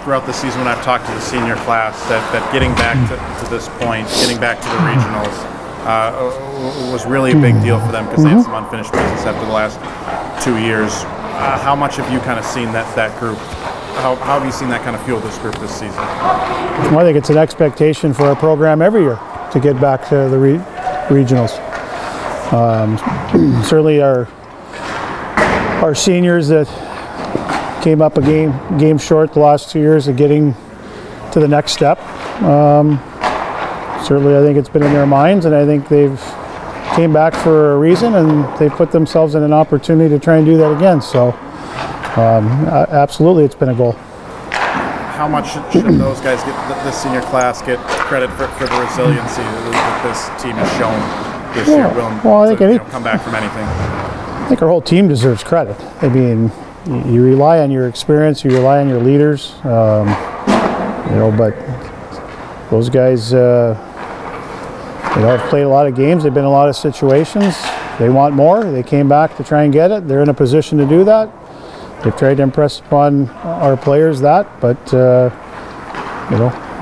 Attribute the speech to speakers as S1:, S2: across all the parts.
S1: throughout the season when I've talked to the senior class that getting back to this point, getting back to the regionals, was really a big deal for them because they had some unfinished business after the last 2 years. How much have you kind of seen that group? How have you seen that kind of fuel this group this season?
S2: Well, I think it's an expectation for our program every year to get back to the regionals. Certainly our seniors that came up a game short the last 2 years of getting to the next step. Certainly I think it's been in their minds, and I think they've came back for a reason, and they put themselves in an opportunity to try and do that again. So absolutely it's been a goal.
S1: How much should those guys the senior class get credit for the resiliency that this team has shown this year, willing to come back from anything?
S2: I think our whole team deserves credit. I mean, you rely on your experience, you rely on your leaders, but those guys, have played a lot of games. They've been in a lot of situations. They want more. They came back to try and get it. They're in a position to do that. They've tried to impress upon our players that, but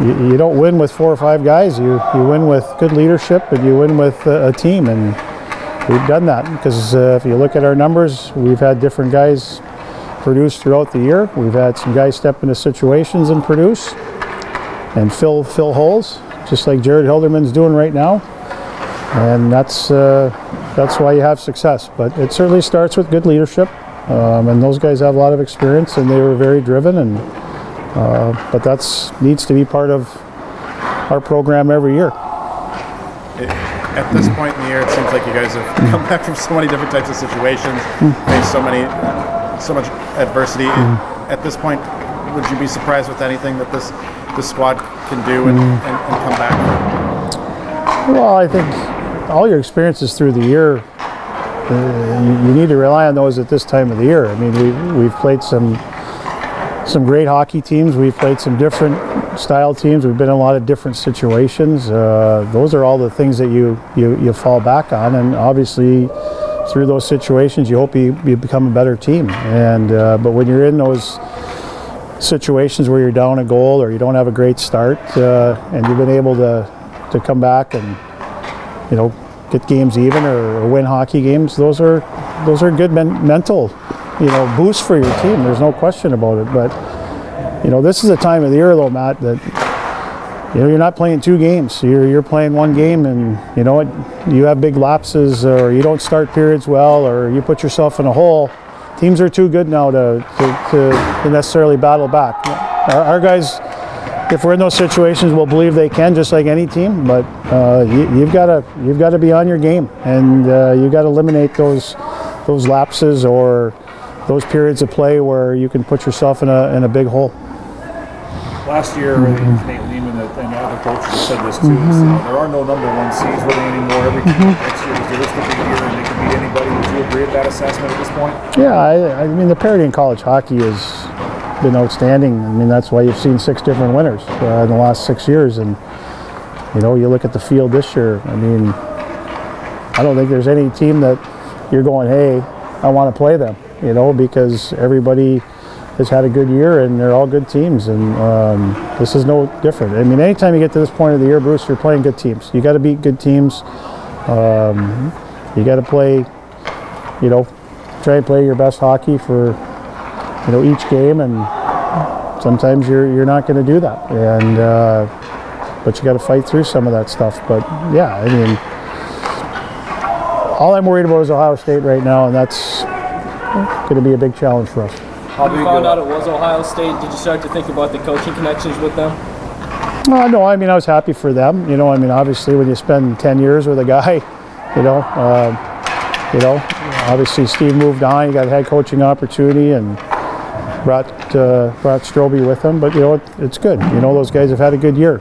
S2: you don't win with 4 or 5 guys. You win with good leadership, and you win with a team, and we've done that. Because if you look at our numbers, we've had different guys produce throughout the year. We've had some guys step into situations and produce and fill holes, just like Jared Hilderman's doing right now. And that's why you have success. But it certainly starts with good leadership. And those guys have a lot of experience, and they were very driven. And but that needs to be part of our program every year.
S1: At this point in the year, it seems like you guys have come back from so many different types of situations, faced so much adversity. At this point, would you be surprised with anything that this squad can do and come back from?
S2: Well, I think all your experiences through the year, you need to rely on those at this time of the year. I mean, we've played some great hockey teams. We've played some different style teams. We've been in a lot of different situations. Those are all the things that you fall back on, and obviously through those situations you hope you become a better team. And but when you're in those situations where you're down a goal or you don't have a great start, and you've been able to come back and get games even or win hockey games, those are good mental boosts for your team. There's no question about it. But this is a time of the year though, Matt, that you're not playing 2 games. You're playing 1 game, and you have big lapses, or you don't start periods well, or you put yourself in a hole. Teams are too good now to necessarily battle back. Our guys, if we're in those situations, will believe they can, just like any team. But you've got to be on your game, and you've got to eliminate those lapses or those periods of play where you can put yourself in a big hole.
S3: Last year, Nate Lehman and other coaches said this too. There are no number 1 seeds really anymore. Every team next year is the big year, and they can beat anybody. Would you agree with that assessment at this point? Yeah,
S2: I mean the parity in college hockey has been outstanding. I mean that's why you've seen 6 different winners in the last 6 years, and you look at the field this year. I mean, I don't think there's any team that you're going, hey, I want to play them. Because everybody has had a good year, and they're all good teams, and this is no different. I mean, anytime you get to this point of the year, Bruce, you're playing good teams. You got to beat good teams. You got to play, try and play your best hockey for, each game, and sometimes you're not going to do that, and but you got to fight through some of that stuff. But yeah, I mean, all I'm worried about is Ohio State right now, and that's going to be a big challenge for us.
S4: When you found out it was Ohio State, did you start to think about the coaching connections with them?
S2: No, I mean, I was happy for them. I mean, obviously when you spend 10 years with a guy, obviously Steve moved on, he got a head coaching opportunity and brought Strobe with him, but it's good. Those guys have had a good year.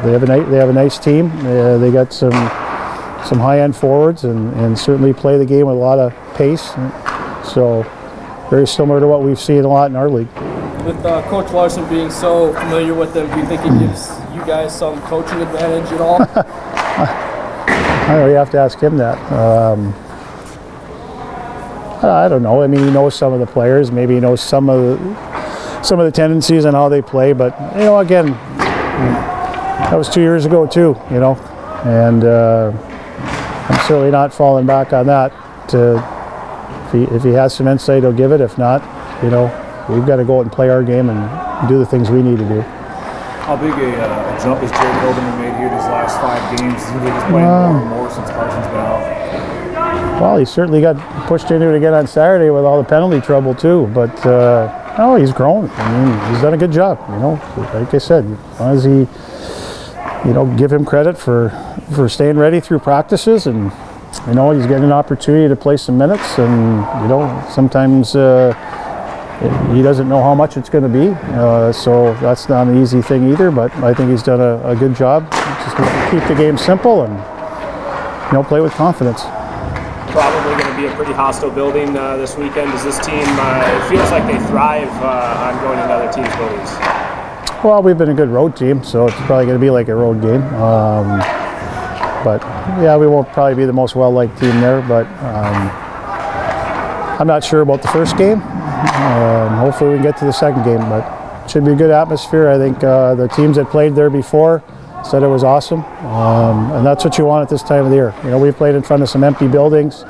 S2: They have a nice team. They got some high-end forwards and certainly play the game with a lot of pace. So very similar to what we've seen a lot in our league.
S4: With Coach Larson being so familiar with them, do you think it gives you guys some coaching advantage at all?
S2: I know, you have to ask him that. I don't know. I mean, he knows some of the players. Maybe he knows some of some of the tendencies and how they play. But again, that was 2 years ago too. And I'm certainly not falling back on that. If he has some insight, he'll give it. If not, we've got to go out and play our game and do the things we need to do.
S3: How big a jump has Jared Hildeman made here these last 5 games? Seems like he's playing more and more since Carson's been out.
S2: Well, he certainly got pushed into it again on Saturday with all the penalty trouble too. But he's grown. I mean, he's done a good job. Like I said, as long as he, give him credit for staying ready through practices, and he's getting an opportunity to play some minutes, and sometimes he doesn't know how much it's going to be, so that's not an easy thing either. But I think he's done a good job. Just keep the game simple and play with confidence.
S5: Probably going to be a pretty hostile building this weekend. Does this team, it feels like they thrive on going into other teams' buildings?
S2: Well, we've been a good road team, so it's probably going to be like a road game. But yeah, we won't probably be the most well-liked team there, but I'm not sure about the first game. Hopefully we can get to the second game, but it should be a good atmosphere. I think the teams that played there before said it was awesome, and that's what you want at this time of the year. We've played in front of some empty buildings,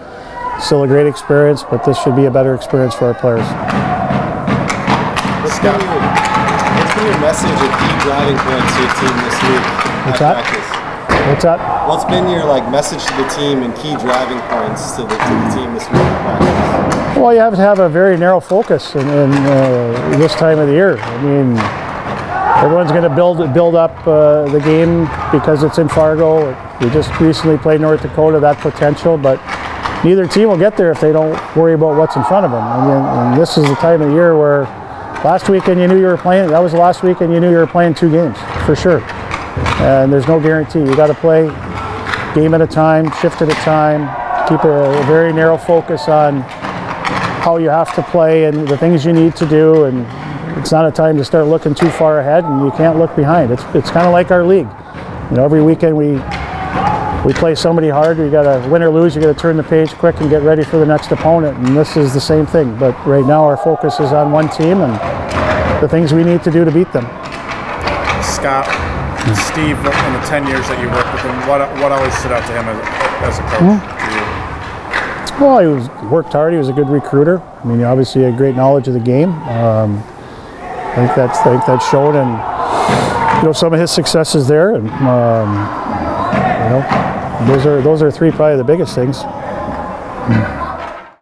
S2: still a great experience, but this should be a better experience for our players.
S6: What's been your message of key driving points to your team this week at practice?
S2: What's that?
S6: What's been your message to the team and key driving points to the team this week at practice?
S2: Well, you have to have a very narrow focus in this time of the year. I mean, everyone's going to build up the game because it's in Fargo. We just recently played North Dakota, that potential, but neither team will get there if they don't worry about what's in front of them. And this is the time of the year where last weekend you knew you were playing, that was the last weekend you knew you were playing 2 games, for sure. And there's no guarantee. You got to play game at a time, shift at a time, keep a very narrow focus on how you have to play and the things you need to do. And it's not a time to start looking too far ahead, and you can't look behind. It's kind of like our league. Every weekend we play somebody hard. You got to win or lose. You got to turn the page quick and get ready for the next opponent. And this is the same thing. But right now our focus is on one team and the things we need to do to beat them.
S1: Scott, Steve, in the 10 years that you worked with him, what always stood out to him as a coach to you?
S2: Well, he worked hard. He was a good recruiter. I mean, obviously had great knowledge of the game. I think that's shown in some of his successes there, and those are 3 probably the biggest things.